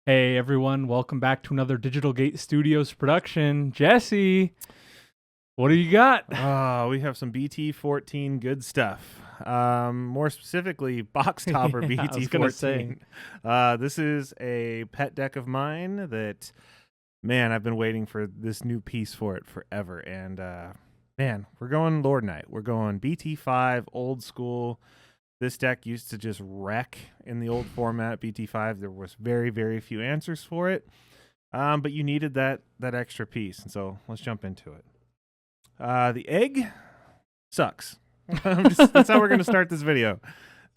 Hey everyone, welcome back to another Digital Gate Studios production. Jesse, what do you got? We have some BT14 good stuff. More specifically, Box Topper Yeah, I was gonna say. BT14. This is a pet deck of mine that, man, I've been waiting for this new piece for it forever. And man, we're going Lord Knight. We're going BT5, old school. This deck used to just wreck in the old format. BT5, there was very, very few answers for it. But you needed that extra piece. And so let's jump into it. The egg sucks. That's how we're going to start this video.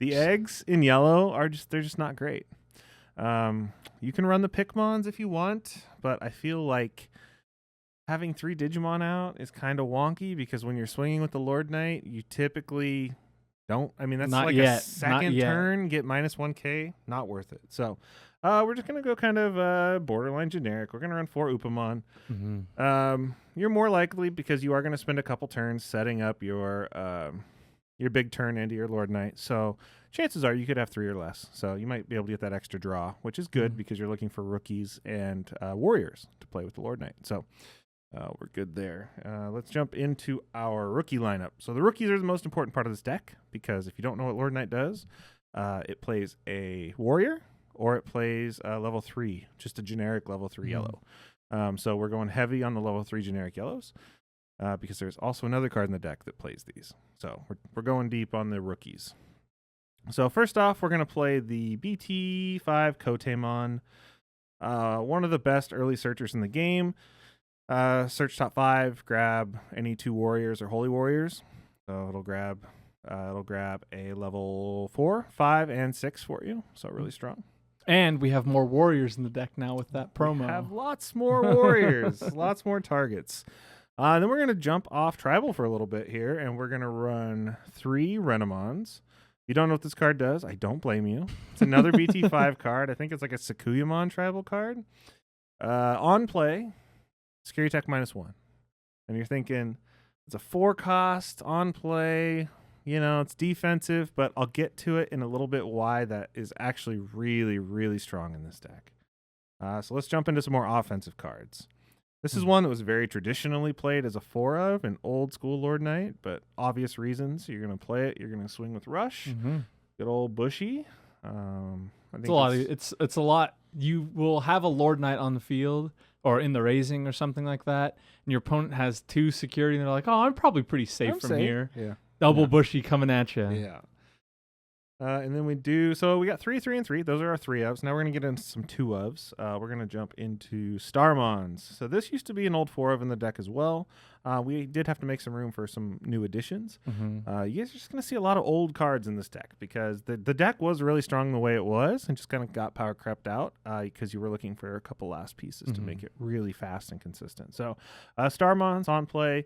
The eggs in yellow they're just not great. You can run the Pikmons if you want, but I feel like having 3 Digimon out is kind of wonky because when you're swinging with the Lord Knight, you typically don't. I mean, that's Not like yet. a second turn, get minus 1k, not worth it. So we're just going to go kind of borderline generic. We're going to run 4 Upamon. Mm-hmm. You're more likely, because you are going to spend a couple turns setting up your big turn into your Lord Knight. So chances are you could have 3 or less. So you might be able to get that extra draw, which is good because you're looking for rookies and warriors to play with the Lord Knight. So we're good there. Let's jump into our rookie lineup. So the rookies are the most important part of this deck because if you don't know what Lord Knight does, it plays a warrior or it plays level 3, just a generic level 3 yellow. So we're going heavy on the level 3 generic yellows because there's also another card in the deck that plays these. So we're going deep on the rookies. So first off, we're going to play the BT5 Tamers, one of the best early searchers in the game. Search top 5, grab any 2 warriors or holy warriors. So it'll grab a level 4, 5, and 6 for you. So really strong. And we have more warriors in the deck now with that promo. We have lots more warriors, lots more targets. Then we're going to jump off tribal for a little bit here, and we're going to run 3 Renamons. You don't know what this card does? I don't blame you. It's another BT5 card. I think it's like a Sakuyamon tribal card. On play, Scary Tech -1. And you're thinking, it's a 4 cost on play. You know, it's defensive, but I'll get to it in a little bit why that is actually really, really strong in this deck. So let's jump into some more offensive cards. This is one that was very traditionally played as a 4 of an old school Lord Knight, but obvious reasons. You're going to play it. You're going to swing with Rush. Good old Bushy. I think it's a lot. You will have a Lord Knight on the field or in the raising or something like that, and your opponent has 2 security, and they're like, "Oh, I'm probably pretty safe from here." Yeah. Double Bushy coming at you. Yeah. And then we got 3, 3, and 3. Those are our 3 ofs. Now we're going to get into some 2 ofs. We're going to jump into Starmons. So this used to be an old 4 of in the deck as well. We did have to make some room for some new additions. You guys are just going to see a lot of old cards in this deck because the deck was really strong the way it was and just kind of got power crept out because you were looking for a couple last pieces to make it really fast and consistent. So Starmons on play.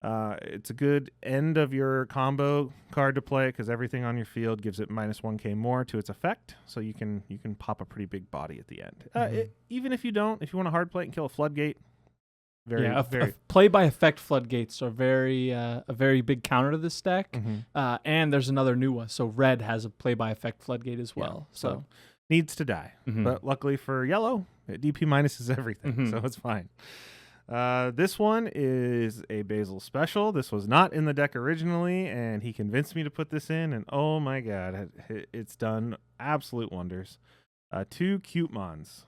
It's a good end of your combo card to play because everything on your field gives it minus 1k more to its effect, so you can pop a pretty big body at the end. Even if you want to hard play it and kill a floodgate, very play by effect floodgates are a very big counter to this deck. And there's another new one. So red has a play by effect floodgate as well. So needs to die, but luckily for yellow, DP minus is everything, so it's fine. This one is a Basil special. This was not in the deck originally, and he convinced me to put this in, and oh my god, it's done absolute wonders. 2 Cutemons.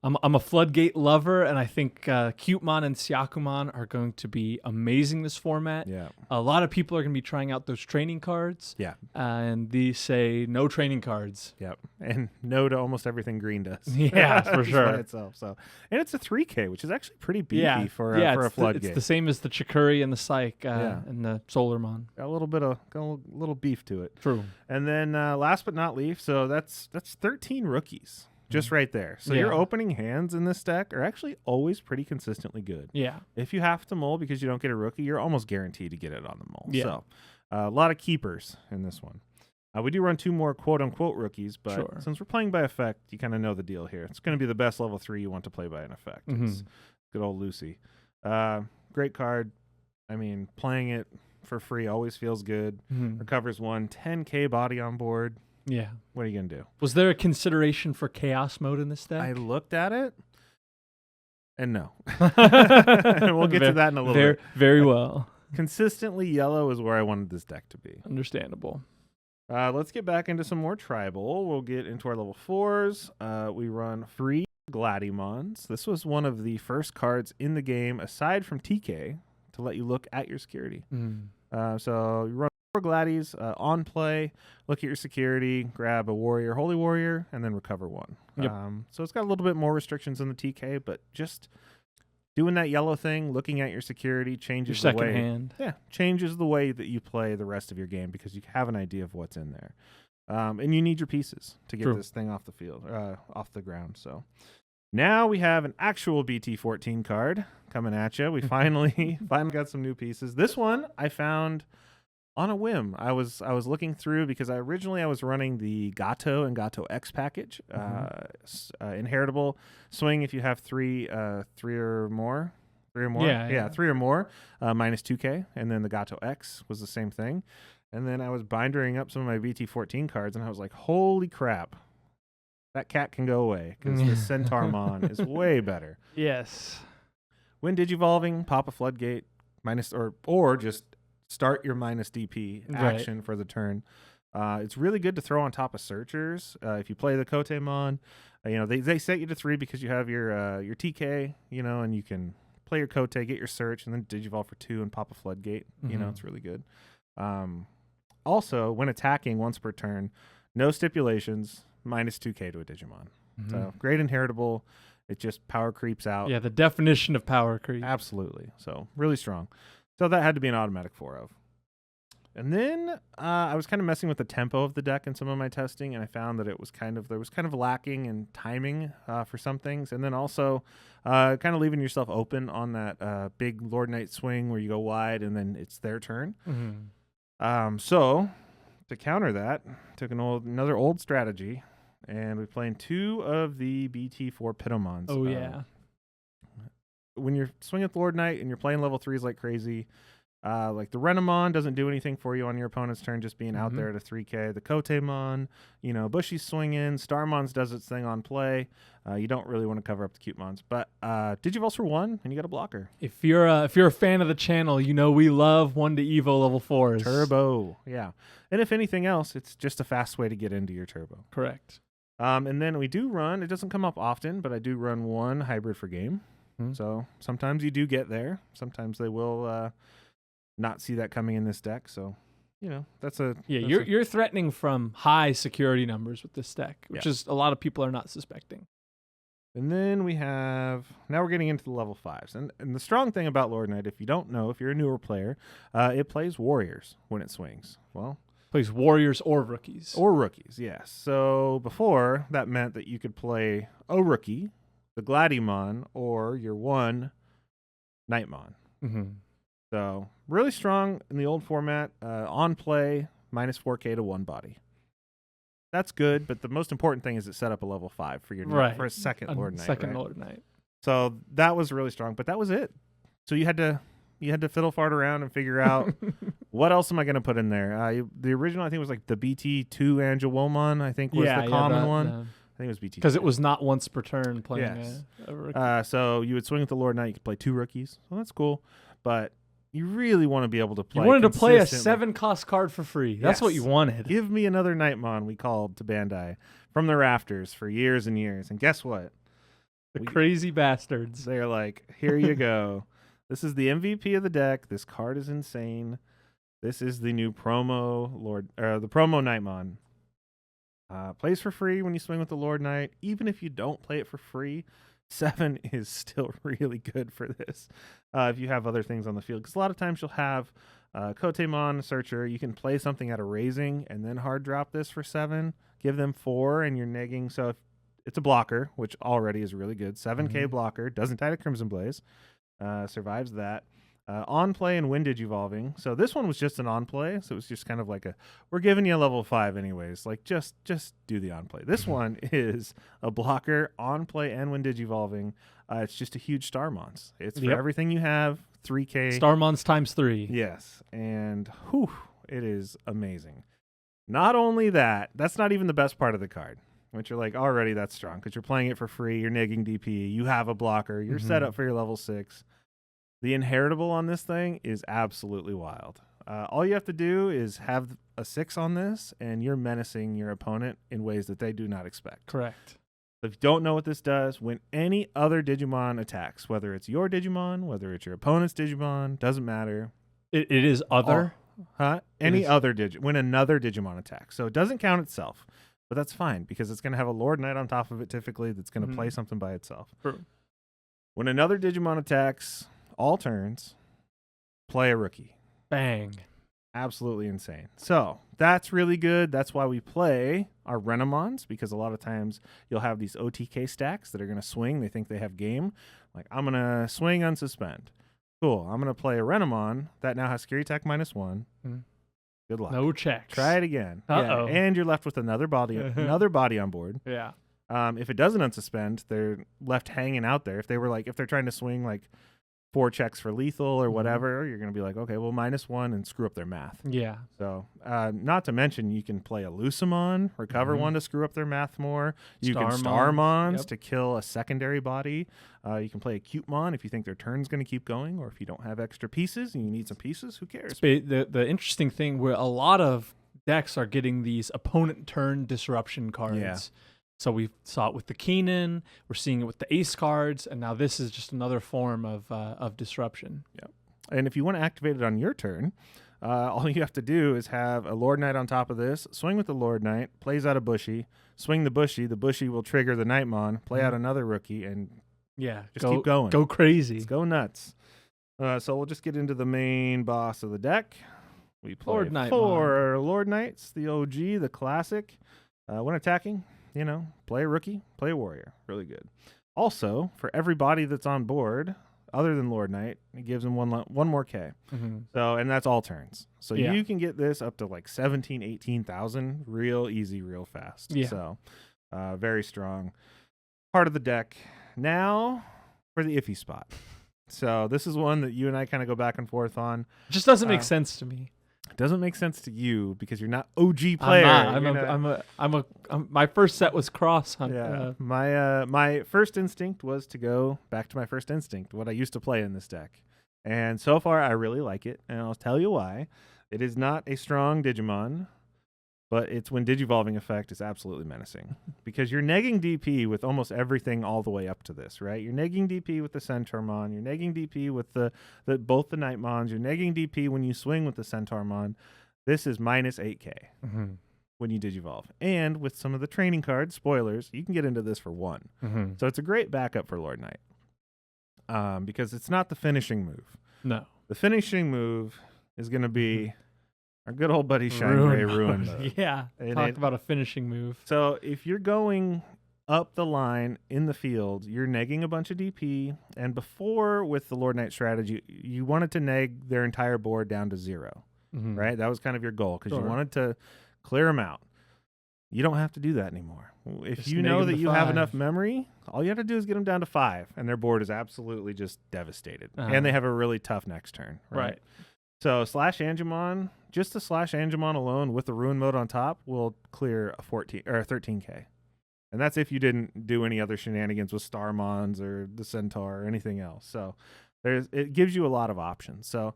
I'm a floodgate lover, and I think Cutemon and Syakumon are going to be amazing this format. Yeah. A lot of people are going to be trying out those training cards. Yeah. And these say no training cards. Yep. And no to almost everything green does. Yeah, for sure. By itself. So, and it's a 3k, which is actually pretty beefy for a floodgate. It's the same as the Chikuri and the Psych and the Solarmon. Got a little beef to it. True. And then last but not least, so that's 13 rookies. Just right there. So your opening hands in this deck are actually always pretty consistently good. Yeah. If you have to mull because you don't get a rookie, you're almost guaranteed to get it on the mull. Yeah. So a lot of keepers in this one. We do run 2 more quote-unquote rookies, but since we're playing by effect, you kind of know the deal here. It's going to be the best level 3 you want to play by an effect. It's good old Lucy. Great card. I mean, playing it for free always feels good. Recovers 1, 10k body on board. Yeah. What are you going to do? Was there a consideration for chaos mode in this deck? I looked at it, and no. And we'll get to that in a little bit. Very well. Consistently yellow is where I wanted this deck to be. Understandable. Let's get back into some more tribal. We'll get into our level 4s. We run 3 Gladiemons. This was one of the first cards in the game, aside from TK, to let you look at your security. So you run 4 Gladies on play, look at your security, grab a warrior, holy warrior, and then recover 1. Yep. So it's got a little bit more restrictions than the TK, but just doing that yellow thing, looking at your security changes Your the way. second hand. Yeah, changes the way that you play the rest of your game because you have an idea of what's in there. And you need your pieces to get this thing off the field, off the ground. So now we have an actual BT14 card coming at you. We finally got some new pieces. This one I found on a whim. I was looking through because I was running the Gato and Gato X package, inheritable swing if you have three or more. Yeah, 3 or more, minus 2K, and then the Gato X was the same thing. And then I was bindering up some of my BT14 cards, and I was like, holy crap, that cat can go away because the Centaurmon is way better. Yes. When digivolving, pop a floodgate, minus or just start your minus DP action for the turn. It's really good to throw on top of searchers. If you play the Kotemon, they set you to 3 because you have your TK, and you can play your Kote, get your search, and then digivolve for 2 and pop a floodgate. It's really good. Also, when attacking once per turn, no stipulations, minus 2K to a Digimon. So great inheritable. It just power creeps out. Yeah, the definition of power creep. Absolutely. So really strong. So that had to be an automatic 4 of. And then I was kind of messing with the tempo of the deck in some of my testing, and I found that there was kind of lacking in timing for some things, and then also kind of leaving yourself open on that big Lord Knight swing where you go wide and then it's their turn. So to counter that, took another old strategy, and we're playing 2 of the BT4 Pitomons. Oh yeah. When you're swinging with Lord Knight and you're playing level 3s like crazy, like the Renamon doesn't do anything for you on your opponent's turn, just being out there at a 3K. The Kotemon, Bushy's swinging. Starmon's does its thing on play. You don't really want to cover up the Cutemons. But Digivolves for 1, and you got a blocker. If you're a fan of the channel, we love 1 to Evo level 4s. Turbo, yeah. And if anything else, it's just a fast way to get into your Turbo. Correct. And then we do run, it doesn't come up often, but I do run 1 hybrid for game. So sometimes you do get there. Sometimes they will not see that coming in this deck. So, that's a... Yeah, you're threatening from high security numbers with this deck, which is a lot of people are not suspecting. And then now we're getting into the level 5s. And the strong thing about Lord Knight, if you don't know, if you're a newer player, it plays warriors when it swings. Well... Plays warriors or rookies. Or rookies, yes. So before, that meant that you could play a rookie, the Gladiemon, or your 1 Knightmon. So really strong in the old format. On play, minus 4K to 1 body. That's good, but the most important thing is it set up a level 5 for your for a second Lord Knight. Lord Knight. So that was really strong, but that was it. So you had to fiddle fart around and figure out what else am I going to put in there. The original, I think, was like the BT2 Angelwomon, I think was the common one. I think it was BT2. Because it was not once per turn playing a rookie. So you would swing with the Lord Knight. You could play 2 rookies. So that's cool. But you really want to be able to play. You wanted to play a 7-cost card for free. That's what you wanted. Give me another Knightmon, we called to Bandai from the rafters for years and years. And guess what? The crazy bastards. They're like, here you go. This is the MVP of the deck. This card is insane. This is the new promo the promo Knightmon. Plays for free when you swing with the Lord Knight. Even if you don't play it for free, 7 is still really good for this. If you have other things on the field, because a lot of times you'll have Kotemon Searcher. You can play something at a raising and then hard drop this for 7. Give them 4, and you're negging. So if it's a blocker, which already is really good. 7K blocker, doesn't die to Crimson Blaze. Survives that. On play and when digivolving. So this one was just an on play. So it was just kind of like we're giving you a level 5 anyways. Like just do the on play. This one is a blocker, on play and when digivolving. It's just a huge Starmons. It's for everything you have. 3K. Starmons times 3. Yes. And it is amazing. Not only that, that's not even the best part of the card, which you're like, already that's strong because you're playing it for free. You're negging DP. You have a blocker. You're set up for your level 6. The inheritable on this thing is absolutely wild. All you have to do is have a 6 on this, and you're menacing your opponent in ways that they do not expect. Correct. If you don't know what this does, when any other Digimon attacks, whether it's your Digimon, whether it's your opponent's Digimon, doesn't matter. It is other? Any other when another Digimon attacks. So it doesn't count itself, but that's fine because it's going to have a Lord Knight on top of it typically that's going to play something by itself. True. When another Digimon attacks all turns, play a rookie. Bang. Absolutely insane. So that's really good. That's why we play our Renamons, because a lot of times you'll have these OTK stacks that are going to swing. They think they have game. Like, I'm going to swing unsuspend. Cool. I'm going to play a Renamon that now has security attack -1. Good luck. No checks. Try it again. Uh-oh. Yeah, and you're left with another body on board. Yeah. If it doesn't unsuspend, they're left hanging out there. If they're trying to swing like 4 checks for lethal or whatever, you're going to be like, okay, well, -1 and screw up their math. Yeah. So, not to mention, you can play a Lucamon, recover 1 to screw up their math more. You can Starmons to kill a secondary body. You can play a Cutemon if you think their turn's going to keep going, or if you don't have extra pieces and you need some pieces, who cares? The interesting thing where a lot of decks are getting these opponent turn disruption cards. Yeah. So we saw it with the Keenan, we're seeing it with the Ace cards, and now this is just another form of disruption. Yep. And if you want to activate it on your turn, all you have to do is have a Lord Knight on top of this, swing with the Lord Knight, plays out a Bushy, swing the Bushy will trigger the Knightmon, play out another rookie, and just keep going. Go crazy. Let's go nuts. So we'll just get into the main boss of the deck. We play 4 Lord Knights, the OG, the classic. When attacking, play a rookie, play a warrior. Really good. Also, for every body that's on board, other than Lord Knight, it gives them one more K. So, and that's all turns. So you can get this up to like 17,000, 18,000 real easy, real fast. Yeah. So, very strong part of the deck. Now for the iffy spot. So this is one that you and I kind of go back and forth on. It just doesn't make sense to me. It doesn't make sense to you because you're not OG player. I'm my first set was Cross Hunt. Yeah. My first instinct was to go back to my first instinct, what I used to play in this deck. And so far I really like it, and I'll tell you why. It is not a strong Digimon, but it's when Digivolving effect is absolutely menacing. Because you're negging DP with almost everything all the way up to this, right? You're negging DP with the Centaurmon. You're negging DP with both the Knightmons. You're negging DP when you swing with the Centaurmon. This is -8K when you Digivolve. And with some of the training cards, spoilers, you can get into this for 1. So it's a great backup for Lord Knight. Because it's not the finishing move. No. The finishing move is going to be our good old buddy Shine Ray Ruin mode. Yeah, talk about a finishing move. So if you're going up the line in the field, you're negging a bunch of DP, and before with the Lord Knight strategy, you wanted to neg their entire board down to 0, right? That was kind of your goal, because you wanted to clear them out. You don't have to do that anymore. If just you know that you have enough memory, all you have to do is get them down to 5, and their board is absolutely just devastated. And they have a really tough next turn, right? So /Angemon, just the /Angemon alone with the Ruin mode on top will clear a 14 or a 13K. And that's if you didn't do any other shenanigans with Starmons or the Centaur or anything else. So it gives you a lot of options. So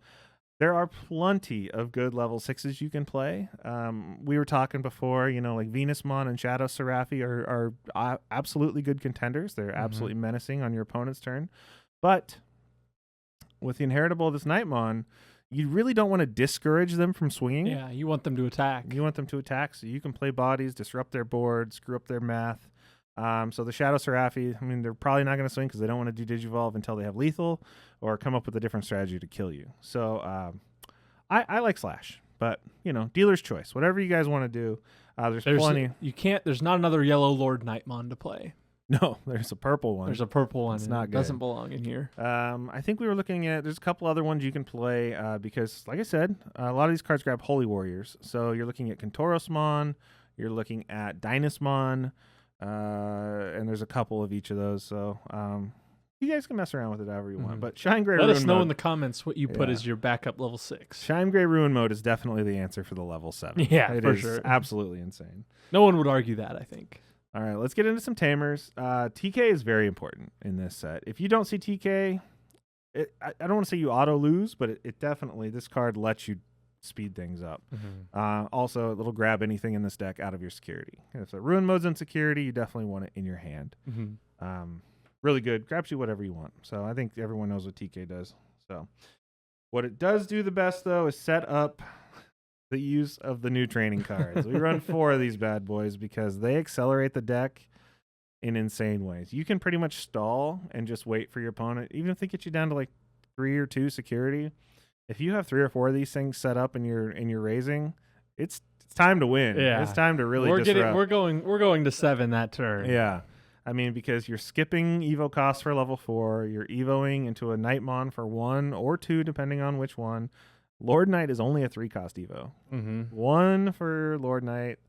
there are plenty of good level 6s you can play. We were talking before, like Venusmon and Shadow Seraphi are absolutely good contenders. They're absolutely menacing on your opponent's turn. But with the inheritable of this Knightmon, you really don't want to discourage them from swinging. Yeah, you want them to attack. You want them to attack, so you can play bodies, disrupt their board, screw up their math. So the Shadow Seraphi, they're probably not going to swing because they don't want to do Digivolve until they have lethal or come up with a different strategy to kill you. So I like Slash, but, dealer's choice. Whatever you guys want to do, there's plenty. There's not another yellow Lordknightmon to play. No, there's a purple one. There's a purple one. It's not good. Doesn't belong in here. I think we were looking at, there's a couple other ones you can play because, like I said, a lot of these cards grab Holy Warriors. So you're looking at Kentorosmon, you're looking at Dynasmon, and there's a couple of each of those. So You guys can mess around with it however you want. But Shine Gray Let Ruin us know mode, in the comments what you put as your backup level 6. Shine Gray Ruin mode is definitely the answer for the level 7. Yeah, it for is sure. absolutely insane. No one would argue that, I think. All right, let's get into some Tamers. TK is very important in this set. If you don't see TK, I don't want to say you auto lose, but it definitely, this card lets you speed things up. Also, it'll grab anything in this deck out of your security. If the Ruin mode's in security, you definitely want it in your hand. Really good. Grabs you whatever you want. So I think everyone knows what TK does. So what it does do the best, though, is set up the use of the new training cards. We run 4 of these bad boys because they accelerate the deck in insane ways. You can pretty much stall and just wait for your opponent, even if they get you down to like 3 or 2 security. If you have 3 or 4 of these things set up and you're raising, it's time to win. Yeah. It's time to really disrupt. We're going to 7 that turn. Yeah. I mean, because you're skipping Evo costs for level 4, you're Evoing into a Knightmon for 1 or 2, depending on which one. Lord Knight is only a 3-cost Evo. 1 for Lord Knight,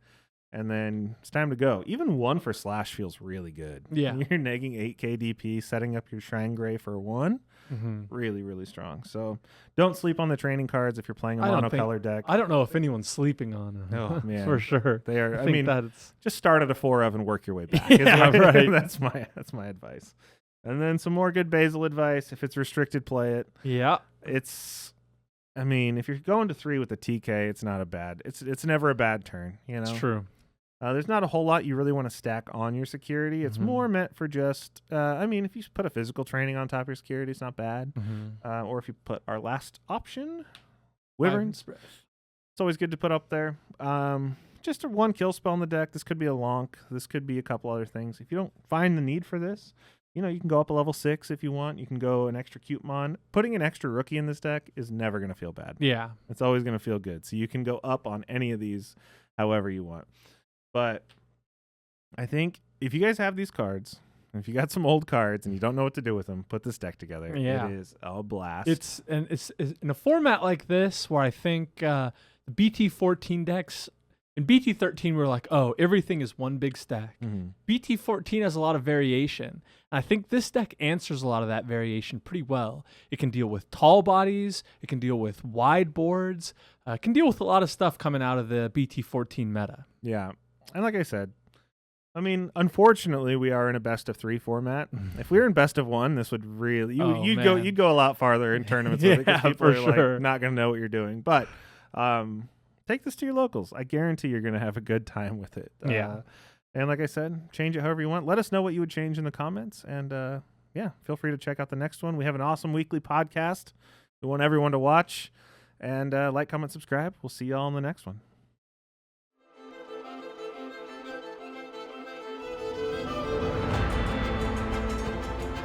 and then it's time to go. Even 1 for Slash feels really good. Yeah. You're negging 8k DP, setting up your Shrine Gray for 1. Really, really strong. So don't sleep on the training cards if you're playing a monocolor deck. I don't know if anyone's sleeping on them. Oh, man. For sure. They are. I mean, just start at a 4 of and work your way back. Yeah, right. That's my advice. And then some more good Basil advice. If it's restricted, play it. Yeah. I mean, if you're going to 3 with the TK, it's not a bad. It's never a bad turn. You know. It's true. There's not a whole lot you really want to stack on your security. It's more meant for just, I mean, if you put a physical training on top of your security, it's not bad. Or if you put our last option, Wyverns, it's always good to put up there. Just a 1 kill spell in the deck. This could be a Lonk. This could be a couple other things. If you don't find the need for this, you know, you can go up a level 6 if you want. You can go an extra Cutemon. Putting an extra rookie in this deck is never going to feel bad. Yeah. It's always going to feel good. So you can go up on any of these however you want. But I think if you guys have these cards, if you got some old cards and you don't know what to do with them, put this deck together. Yeah. It is a blast. It's in a format like this where I think the BT14 decks, in BT13 we're like, oh, everything is one big stack. BT14 has a lot of variation. And I think this deck answers a lot of that variation pretty well. It can deal with tall bodies. It can deal with wide boards. It can deal with a lot of stuff coming out of the BT14 meta. Yeah. And like I said, I mean, unfortunately, we are in a best of 3 format. If we were in best of 1, this would really you'd go a lot farther in tournaments with it because people are like not going to know what you're doing. But take this to your locals. I guarantee you're going to have a good time with it. And like I said, change it however you want. Let us know what you would change in the comments. And feel free to check out the next one. We have an awesome weekly podcast. We want everyone to watch. And like, comment, subscribe. We'll see y'all in the next one.